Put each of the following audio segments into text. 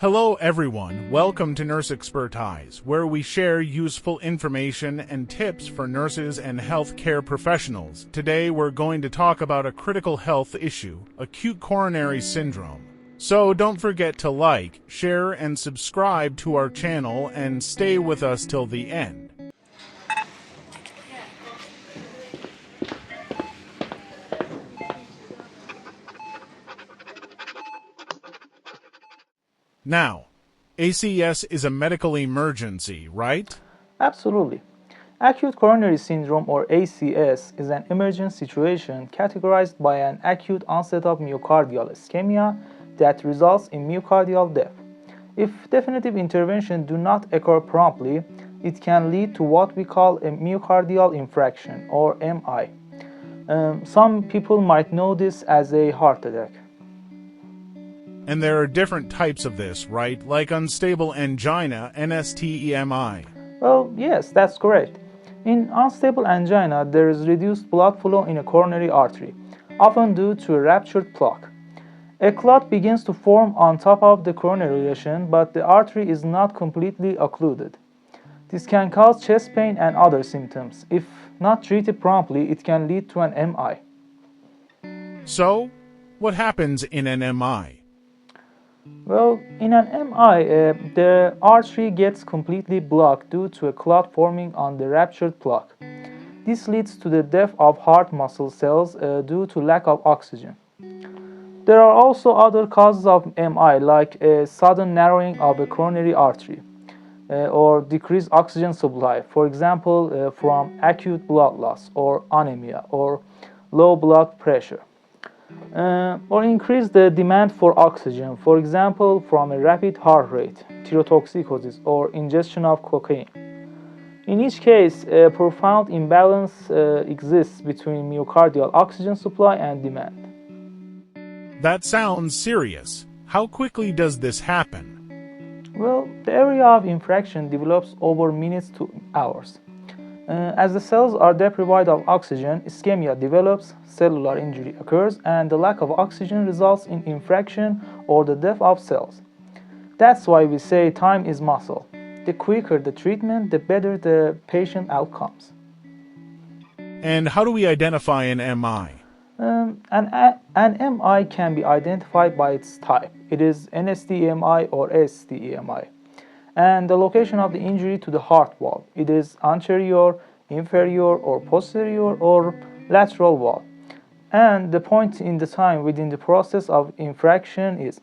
Hello everyone, welcome to Nurse Expertise, where we share useful information and tips for nurses and healthcare professionals. Today we're going to talk about a critical health issue, acute coronary syndrome. So don't forget to like, share, and subscribe to our channel and stay with us till the end. Now, ACS is a medical emergency, right? Absolutely. Acute coronary syndrome, or ACS, is an emergent situation categorized by an acute onset of myocardial ischemia that results in myocardial death. If definitive intervention do not occur promptly, it can lead to what we call a myocardial infarction, or MI. Some people might know this as a heart attack. And there are different types of this, right? Like unstable angina, NSTEMI. Well, yes, that's correct. In unstable angina, there is reduced blood flow in a coronary artery, often due to a ruptured plaque. A clot begins to form on top of the coronary lesion, but the artery is not completely occluded. This can cause chest pain and other symptoms. If not treated promptly, it can lead to an MI. So, what happens in an MI? Well, in an MI, the artery gets completely blocked due to a clot forming on the ruptured plaque. This leads to the death of heart muscle cells due to lack of oxygen. There are also other causes of MI, like a sudden narrowing of a coronary artery or decreased oxygen supply, for example, from acute blood loss or anemia or low blood pressure. Or increase the demand for oxygen, for example, from a rapid heart rate, thyrotoxicosis, or ingestion of cocaine. In each case, a profound imbalance exists between myocardial oxygen supply and demand. That sounds serious. How quickly does this happen? Well, the area of infraction develops over minutes to hours. As the cells are deprived of oxygen, ischemia develops, cellular injury occurs, and the lack of oxygen results in infraction or the death of cells. That's why we say time is muscle. The quicker the treatment, the better the patient outcomes. And how do we identify an MI? An MI can be identified by its type. It is NSTEMI or STEMI. And the location of the injury to the heart wall. It is anterior, inferior, or posterior, or lateral wall. And the point in the time within the process of infraction is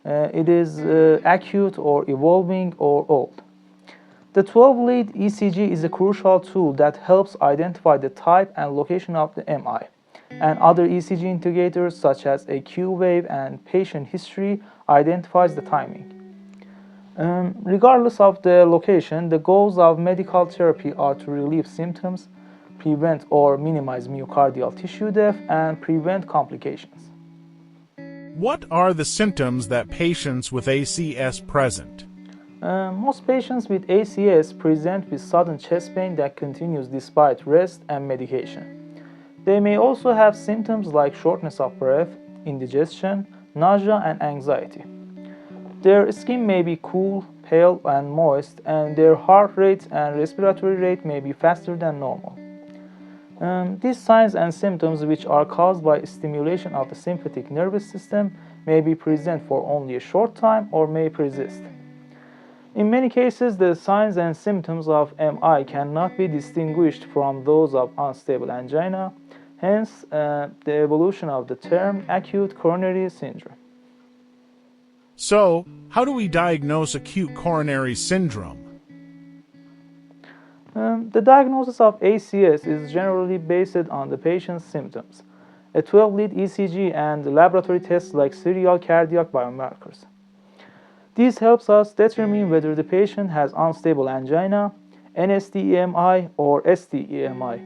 it is acute or evolving or old. The 12-lead ECG is a crucial tool that helps identify the type and location of the MI. And other ECG indicators such as a Q wave and patient history identifies the timing. Regardless of the location, the goals of medical therapy are to relieve symptoms, prevent or minimize myocardial tissue death, and prevent complications. What are the symptoms that patients with ACS present? Most patients with ACS present with sudden chest pain that continues despite rest and medication. They may also have symptoms like shortness of breath, indigestion, nausea, and anxiety. Their skin may be cool, pale, and moist, and their heart rate and respiratory rate may be faster than normal. These signs and symptoms, which are caused by stimulation of the sympathetic nervous system, may be present for only a short time or may persist. In many cases, the signs and symptoms of MI cannot be distinguished from those of unstable angina, hence the evolution of the term acute coronary syndrome. So, how do we diagnose acute coronary syndrome? The diagnosis of ACS is generally based on the patient's symptoms, a 12-lead ECG, and laboratory tests like serial cardiac biomarkers. This helps us determine whether the patient has unstable angina, NSTEMI, or STEMI.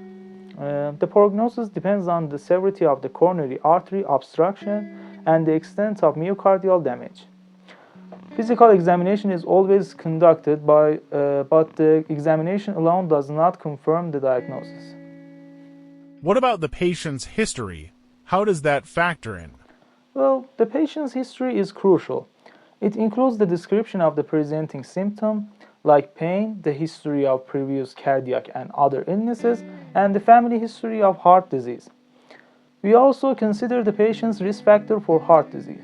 The prognosis depends on the severity of the coronary artery obstruction and the extent of myocardial damage. Physical examination is always conducted, but the examination alone does not confirm the diagnosis. What about the patient's history? How does that factor in? Well, the patient's history is crucial. It includes the description of the presenting symptom, like pain, the history of previous cardiac and other illnesses, and the family history of heart disease. We also consider the patient's risk factor for heart disease.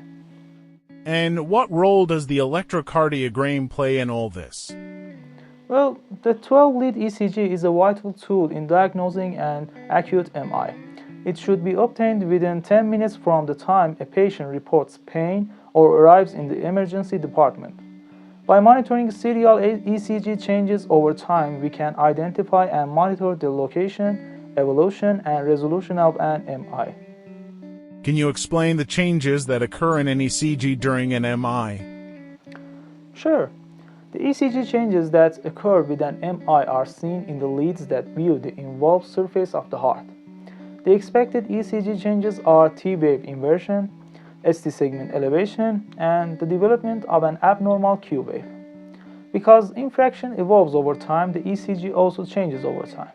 And what role does the electrocardiogram play in all this? Well, the 12-lead ECG is a vital tool in diagnosing an acute MI. It should be obtained within 10 minutes from the time a patient reports pain or arrives in the emergency department. By monitoring serial ECG changes over time, we can identify and monitor the location, evolution, and resolution of an MI. Can you explain the changes that occur in an ECG during an MI? Sure. The ECG changes that occur with an MI are seen in the leads that view the involved surface of the heart. The expected ECG changes are T-wave inversion, ST segment elevation, and the development of an abnormal Q wave. Because infraction evolves over time, the ECG also changes over time.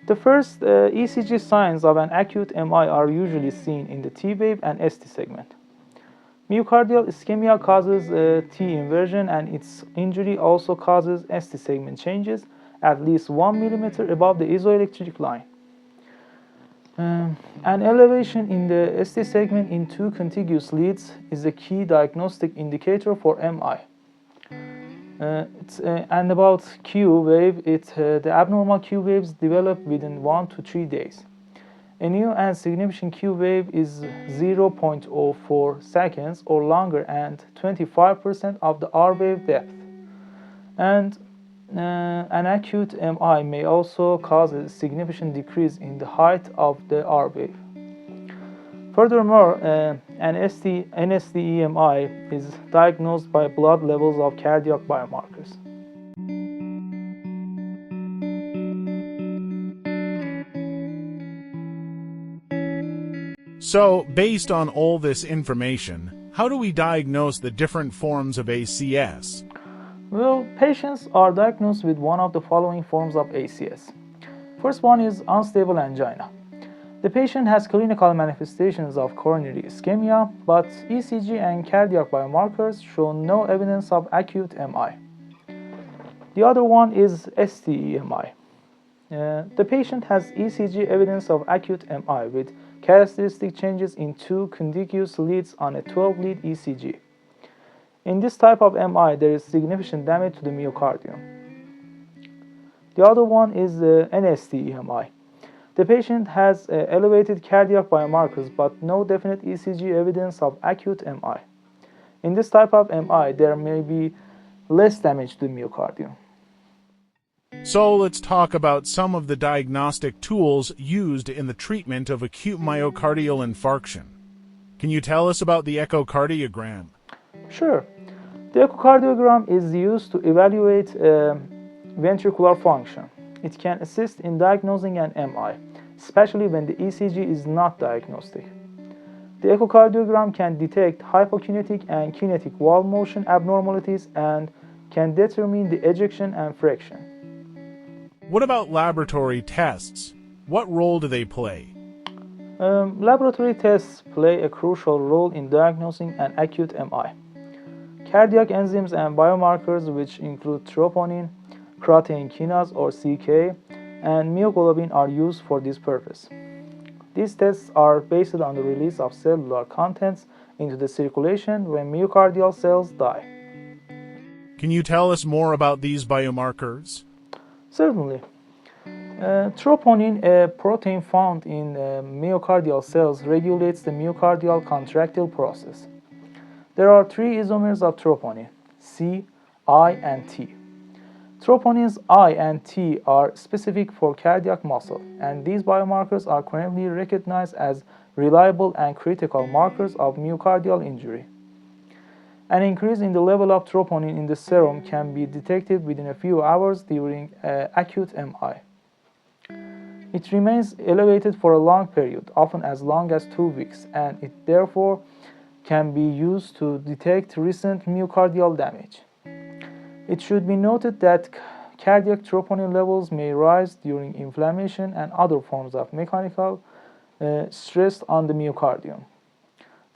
The first ECG signs of an acute MI are usually seen in the T-wave and ST segment. Myocardial ischemia causes T inversion, and its injury also causes ST segment changes at least 1 millimeter above the isoelectric line. An elevation in the ST segment in two contiguous leads is a key diagnostic indicator for MI. And about Q wave, the abnormal Q waves develop within 1 to 3 days. A new and significant Q wave is 0.04 seconds or longer and 25% of the R wave depth. And an acute MI may also cause a significant decrease in the height of the R wave. Furthermore, an NSD-EMI is diagnosed by blood levels of cardiac biomarkers. So, based on all this information, how do we diagnose the different forms of ACS? Well, patients are diagnosed with one of the following forms of ACS. First one is unstable angina. The patient has clinical manifestations of coronary ischemia, but ECG and cardiac biomarkers show no evidence of acute MI. The other one is ST-EMI. The patient has ECG evidence of acute MI with characteristic changes in two contiguous leads on a 12-lead ECG. In this type of MI, there is significant damage to the myocardium. The other one is NSD-EMI. The patient has elevated cardiac biomarkers but no definite ECG evidence of acute MI. In this type of MI, there may be less damage to the myocardium. So let's talk about some of the diagnostic tools used in the treatment of acute myocardial infarction. Can you tell us about the echocardiogram? Sure. The echocardiogram is used to evaluate ventricular function. It can assist in diagnosing an MI, especially when the ECG is not diagnostic. The echocardiogram can detect hypokinetic and kinetic wall motion abnormalities and can determine the ejection and fraction. What about laboratory tests? What role do they play? Laboratory tests play a crucial role in diagnosing an acute MI. Cardiac enzymes and biomarkers, which include troponin, creatine kinase or CK, and myoglobin, are used for this purpose. These tests are based on the release of cellular contents into the circulation when myocardial cells die. Can you tell us more about these biomarkers? Certainly. Troponin, a protein found in myocardial cells, regulates the myocardial contractile process. There are three isomers of troponin, C, I, and T. Troponins I and T are specific for cardiac muscle, and these biomarkers are currently recognized as reliable and critical markers of myocardial injury. An increase in the level of troponin in the serum can be detected within a few hours during acute MI. It remains elevated for a long period, often as long as 2 weeks, and it therefore can be used to detect recent myocardial damage. It should be noted that cardiac troponin levels may rise during inflammation and other forms of mechanical stress on the myocardium.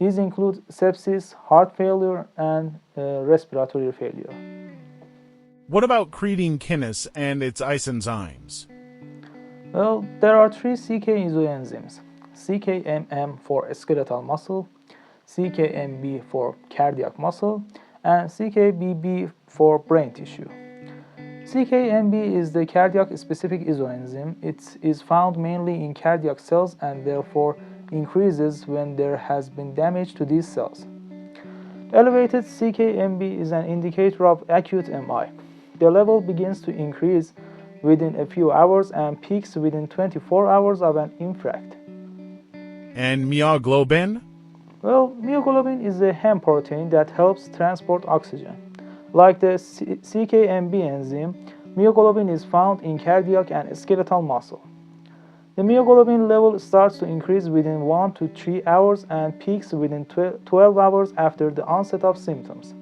These include sepsis, heart failure, and respiratory failure. What about creatine kinase and its isoenzymes? Well, there are three CK isoenzymes: CKMM for skeletal muscle, CKMB for cardiac muscle, and CKBB for brain tissue. CKMB is the cardiac-specific isoenzyme. It is found mainly in cardiac cells and therefore increases when there has been damage to these cells. Elevated CKMB is an indicator of acute MI. The level begins to increase within a few hours and peaks within 24 hours of an infarct. And myoglobin? Well, myoglobin is a hem protein that helps transport oxygen. Like the CKMB enzyme, myoglobin is found in cardiac and skeletal muscle. The myoglobin level starts to increase within 1 to 3 hours and peaks within 12 hours after the onset of symptoms.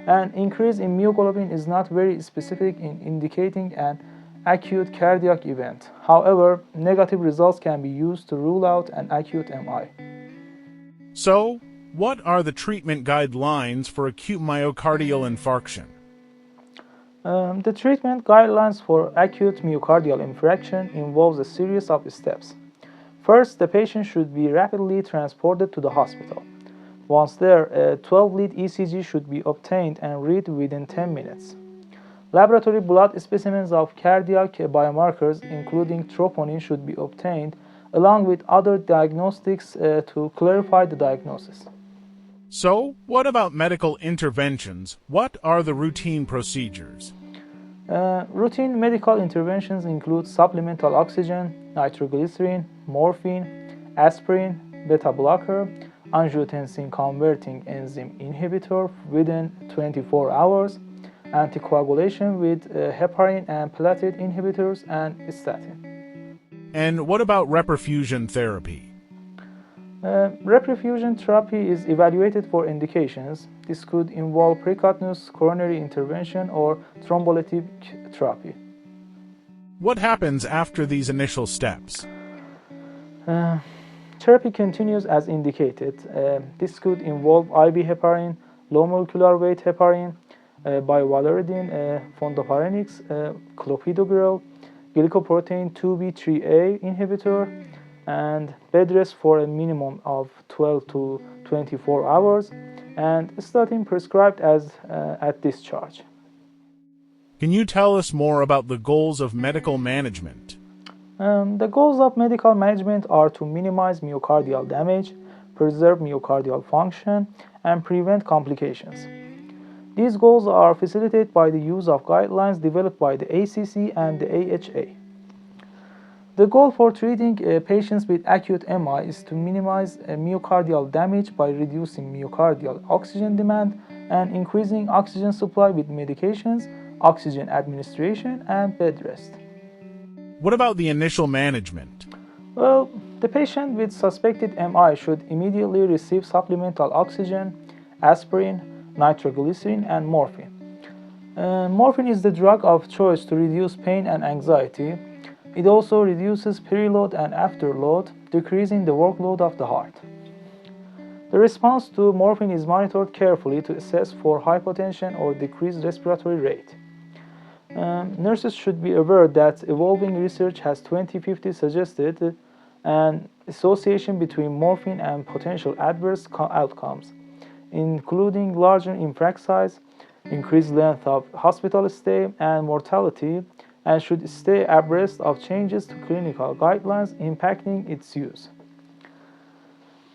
An increase in myoglobin is not very specific in indicating an acute cardiac event. However, negative results can be used to rule out an acute MI. So, what are the treatment guidelines for acute myocardial infarction? The treatment guidelines for acute myocardial infarction involves a series of steps. First, the patient should be rapidly transported to the hospital. Once there, a 12-lead ECG should be obtained and read within 10 minutes. Laboratory blood specimens of cardiac biomarkers, including troponin, should be obtained, along with other diagnostics to clarify the diagnosis. So, what about medical interventions? What are the routine procedures? Routine medical interventions include supplemental oxygen, nitroglycerin, morphine, aspirin, beta blocker, angiotensin converting enzyme inhibitor within 24 hours, anticoagulation with heparin and platelet inhibitors, and statin. And what about reperfusion therapy? Reperfusion therapy is evaluated for indications. This could involve percutaneous coronary intervention or thrombolytic therapy. What happens after these initial steps? Therapy continues as indicated. This could involve IV heparin, low molecular weight heparin, bivalirudin, fondaparinux, clopidogrel, glycoprotein 2B3A inhibitor, and bed rest for a minimum of 12 to 24 hours, and statin prescribed at discharge. Can you tell us more about the goals of medical management? The goals of medical management are to minimize myocardial damage, preserve myocardial function, and prevent complications. These goals are facilitated by the use of guidelines developed by the ACC and the AHA. The goal for treating patients with acute MI is to minimize myocardial damage by reducing myocardial oxygen demand and increasing oxygen supply with medications, oxygen administration, and bed rest. What about the initial management? Well, the patient with suspected MI should immediately receive supplemental oxygen, aspirin, nitroglycerin, and morphine. Morphine is the drug of choice to reduce pain and anxiety. It also reduces preload and afterload, decreasing the workload of the heart. The response to morphine is monitored carefully to assess for hypotension or decreased respiratory rate. Nurses should be aware that evolving research has 2050 suggested an association between morphine and potential adverse outcomes, including larger infarct size, increased length of hospital stay, and mortality, and should stay abreast of changes to clinical guidelines impacting its use.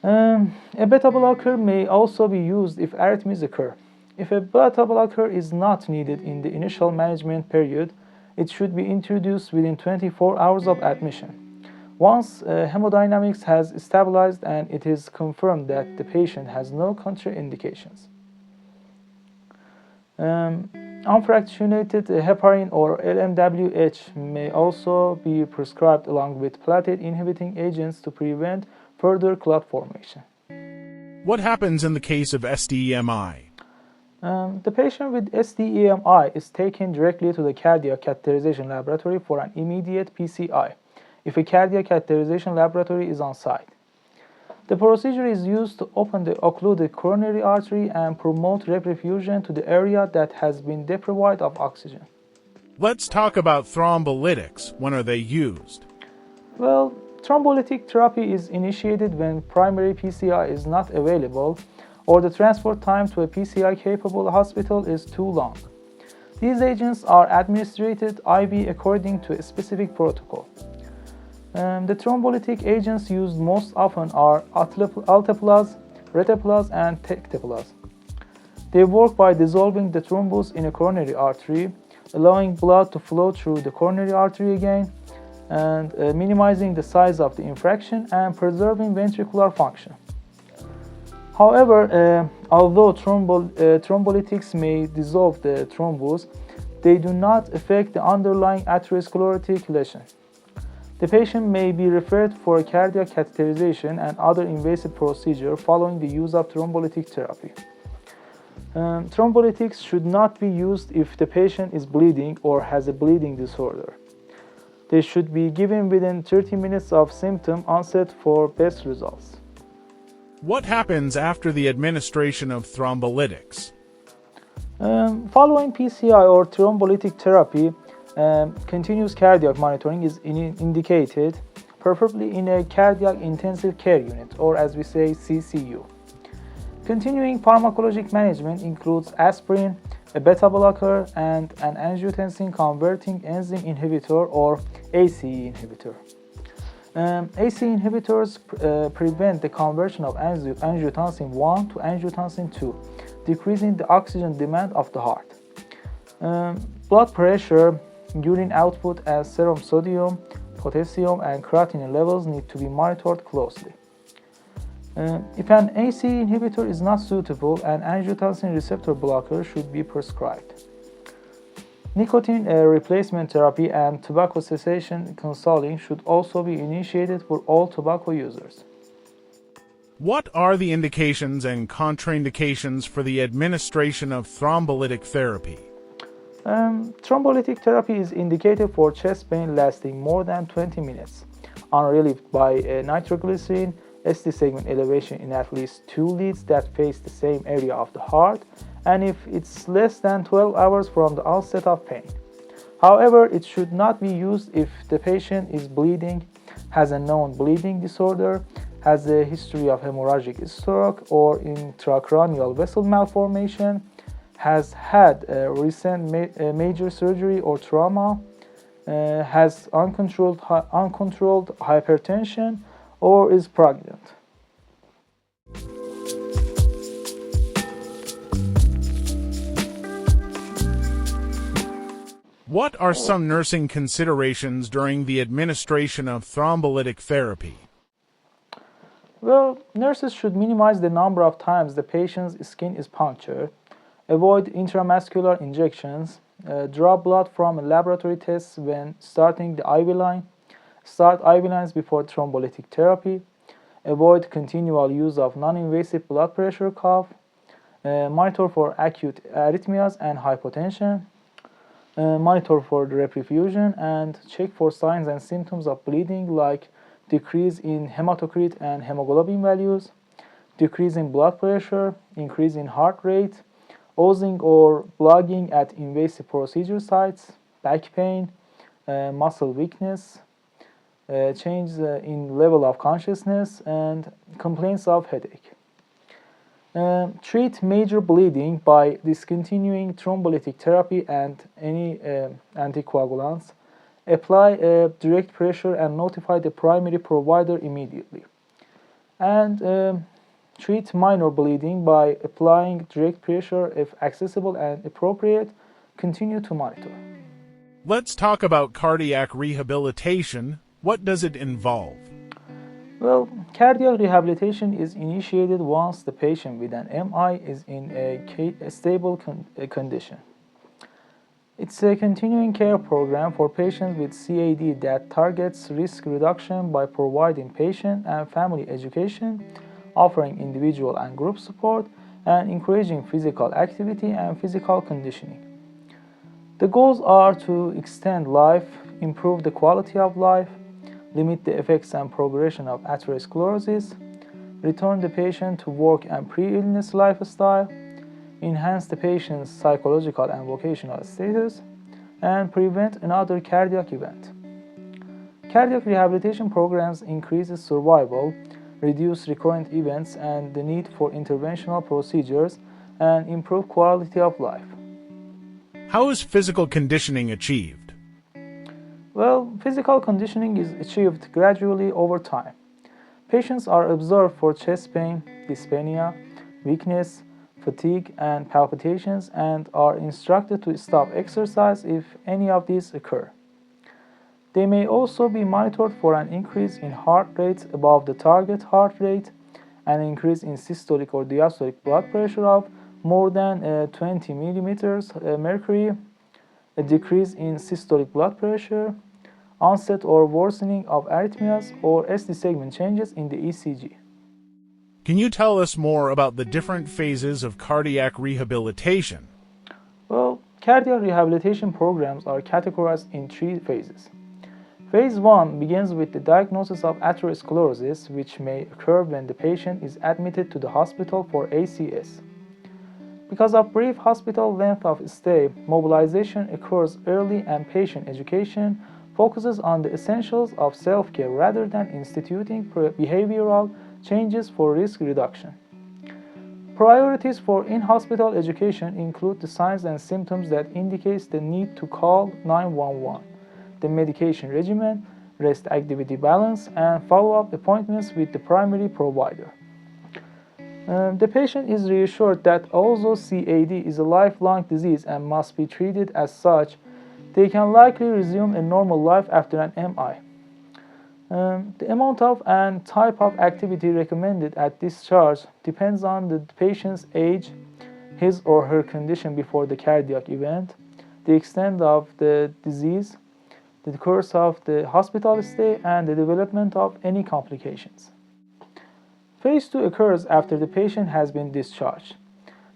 A beta blocker may also be used if arrhythmias occur. If a beta blocker is not needed in the initial management period, it should be introduced within 24 hours of admission. Once hemodynamics has stabilized and it is confirmed that the patient has no contraindications. Unfractionated heparin or LMWH may also be prescribed along with platelet inhibiting agents to prevent further clot formation. What happens in the case of SDEMI? The patient with SDEMI is taken directly to the cardiac catheterization laboratory for an immediate PCI if a cardiac catheterization laboratory is on site. The procedure is used to open the occluded coronary artery and promote reperfusion to the area that has been deprived of oxygen. Let's talk about thrombolytics. When are they used? Well, thrombolytic therapy is initiated when primary PCI is not available or the transport time to a PCI-capable hospital is too long. These agents are administered IV according to a specific protocol. The thrombolytic agents used most often are alteplase, reteplase, and tecteplase. They work by dissolving the thrombus in a coronary artery, allowing blood to flow through the coronary artery again, and minimizing the size of the infraction and preserving ventricular function. However, although thrombolytics may dissolve the thrombus, they do not affect the underlying atherosclerotic lesion. The patient may be referred for a cardiac catheterization and other invasive procedure following the use of thrombolytic therapy. Thrombolytics should not be used if the patient is bleeding or has a bleeding disorder. They should be given within 30 minutes of symptom onset for best results. What happens after the administration of thrombolytics? Following PCI or thrombolytic therapy, continuous cardiac monitoring is indicated, preferably in a cardiac intensive care unit, or as we say, CCU. Continuing pharmacologic management includes aspirin, a beta blocker, and an angiotensin converting enzyme inhibitor or ACE inhibitor. ACE inhibitors prevent the conversion of angiotensin 1 to angiotensin 2, decreasing the oxygen demand of the heart. Blood pressure, urine output, and serum sodium, potassium, and creatinine levels need to be monitored closely. If an ACE inhibitor is not suitable, an angiotensin receptor blocker should be prescribed. Nicotine replacement therapy and tobacco cessation counseling should also be initiated for all tobacco users. What are the indications and contraindications for the administration of thrombolytic therapy? Thrombolytic therapy is indicated for chest pain lasting more than 20 minutes, unrelieved by nitroglycerin, ST segment elevation in at least 2 leads that face the same area of the heart, and if it's less than 12 hours from the onset of pain. However, it should not be used if the patient is bleeding, has a known bleeding disorder, has a history of hemorrhagic stroke or intracranial vessel malformation, has had recent major surgery or trauma, has uncontrolled hypertension, or is pregnant. What are some nursing considerations during the administration of thrombolytic therapy? Well, nurses should minimize the number of times the patient's skin is punctured, avoid intramuscular injections, draw blood from laboratory tests when starting the IV line, start IV lines before thrombolytic therapy, avoid continual use of non-invasive blood pressure cuff, monitor for acute arrhythmias and hypotension, monitor for the reperfusion, and check for signs and symptoms of bleeding like decrease in hematocrit and hemoglobin values, decrease in blood pressure, increase in heart rate, oozing or blogging at invasive procedure sites, back pain, muscle weakness, change in level of consciousness, and complaints of headache. Treat major bleeding by discontinuing thrombolytic therapy and any anticoagulants. Apply direct pressure and notify the primary provider immediately. And treat minor bleeding by applying direct pressure if accessible and appropriate. Continue to monitor. Let's talk about cardiac rehabilitation. What does it involve? Well, cardiac rehabilitation is initiated once the patient with an MI is in a stable condition. It's a continuing care program for patients with CAD that targets risk reduction by providing patient and family education, offering individual and group support, and encouraging physical activity and physical conditioning. The goals are to extend life, improve the quality of life, limit the effects and progression of atherosclerosis, return the patient to work and pre-illness lifestyle, enhance the patient's psychological and vocational status, and prevent another cardiac event. Cardiac rehabilitation programs increase survival, reduce recurrent events and the need for interventional procedures, and improve quality of life. How is physical conditioning achieved? Well, physical conditioning is achieved gradually over time. Patients are observed for chest pain, dyspnea, weakness, fatigue, and palpitations, and are instructed to stop exercise if any of these occur. They may also be monitored for an increase in heart rate above the target heart rate, an increase in systolic or diastolic blood pressure of more than 20 millimeters mercury, a decrease in systolic blood pressure, onset or worsening of arrhythmias, or ST segment changes in the ECG. Can you tell us more about the different phases of cardiac rehabilitation? Well, cardiac rehabilitation programs are categorized in 3 phases. Phase 1 begins with the diagnosis of atherosclerosis, which may occur when the patient is admitted to the hospital for ACS. Because of brief hospital length of stay, mobilization occurs early and patient education focuses on the essentials of self-care rather than instituting behavioral changes for risk reduction. Priorities for in-hospital education include the signs and symptoms that indicates the need to call 911, the medication regimen, rest activity balance, and follow-up appointments with the primary provider. The patient is reassured that although CAD is a lifelong disease and must be treated as such, they can likely resume a normal life after an MI. The amount of and type of activity recommended at discharge depends on the patient's age, his or her condition before the cardiac event, the extent of the disease, the course of the hospital stay, and the development of any complications. Phase 2 occurs after the patient has been discharged.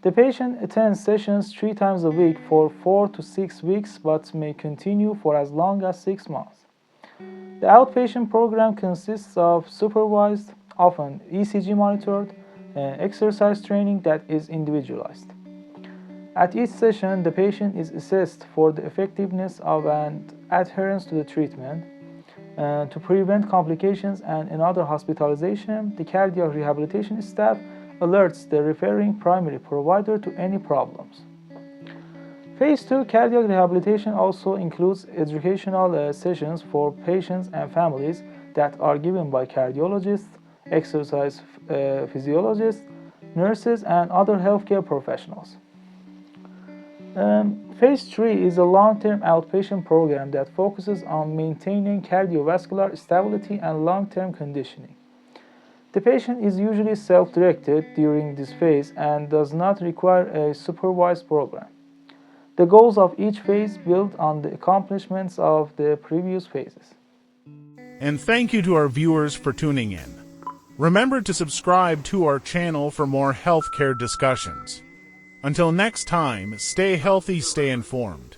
The patient attends sessions 3 times a week for 4 to 6 weeks but may continue for as long as 6 months. The outpatient program consists of supervised, often ECG monitored, exercise training that is individualized. At each session, the patient is assessed for the effectiveness of and adherence to the treatment. To prevent complications and another hospitalization, the cardiac rehabilitation staff alerts the referring primary provider to any problems. Phase 2 cardiac rehabilitation also includes educational sessions for patients and families that are given by cardiologists, exercise physiologists, nurses, and other healthcare professionals. Phase 3 is a long-term outpatient program that focuses on maintaining cardiovascular stability and long-term conditioning. The patient is usually self-directed during this phase and does not require a supervised program. The goals of each phase build on the accomplishments of the previous phases. And thank you to our viewers for tuning in. Remember to subscribe to our channel for more healthcare discussions. Until next time, stay healthy, stay informed.